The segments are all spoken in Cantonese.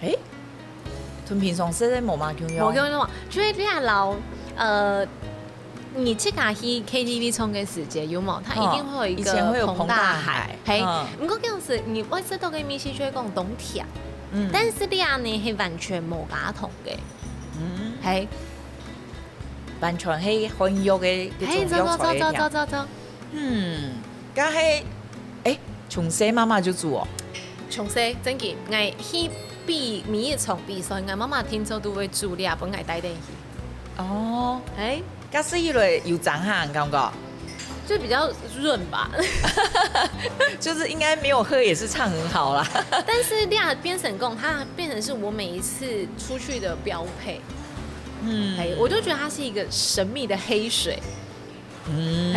诶，屯平常时咧无嘛香我跟你讲，就是你啊老你去卡去 KTV 唱歌时间有冇？它一定会有一以前会有彭个大大海嘿，不过这样子，你我知道嘅米西就会讲懂甜，但是你啊呢係完全冇假同嘅，係完全係漢玉嘅嗰種藥材嘅甜。走，咁係從細媽媽就做哦。從細真嘅，我去比米一場比賽，我媽媽聽說都會煮咧，本我帶定去，哦，係咁是因為有長漢感覺，就比較潤吧。就是應該沒有喝也是唱很好啦。但是你啊變成講，它變成是我每一次出去的標配。我就覺得它是一個神秘的黑水。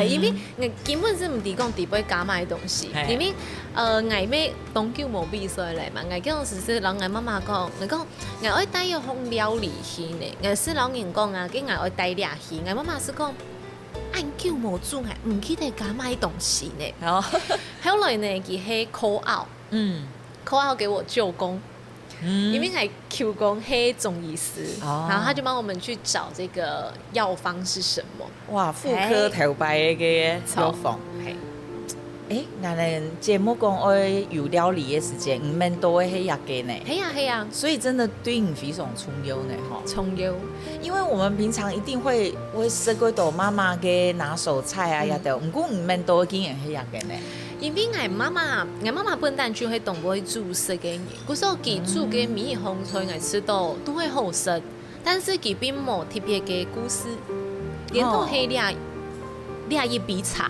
因為我根本是唔提供地杯加買東西，因為我要東京冇比賽嚟嘛，我嗰陣時是讓我媽媽講，我講我愛帶一項料理去呢，我是老人講啊，跟我愛帶倆去，我媽媽是講按叫冇做啊，唔記得加買東西呢。後來呢，佢係 call out 給我舅公。因為係舅公黑中醫師，然後他就幫我們去找這個藥方是什麼。哇，婦科頭擺嘅藥房。我哋節目講愛有料理嘅時間，唔免多嘅係藥嘅呢。係啊，所以真的對你非常重要呢，嗬。重要，因為我們平常一定會食嗰道媽媽嘅拿手菜啊，一道，唔過唔免多經驗係藥嘅呢。因為我媽媽本身就係懂會煮食嘅人，嗰時候佢煮嘅米紅菜我吃到都會好食，但是佢並冇特別嘅故事，連到係倆一比茶，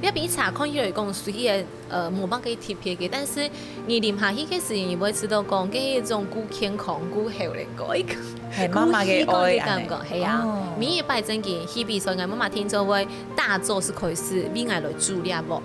倆比茶看起來講屬於冇乜嘅特別嘅，但是你啉下去嘅時候，你會知道講嘅一種古健康、古好嚟講，係媽媽嘅愛感覺係啊，米一擺真嘅，去比賽我媽媽聽咗會大做是可以是米愛來煮倆噃。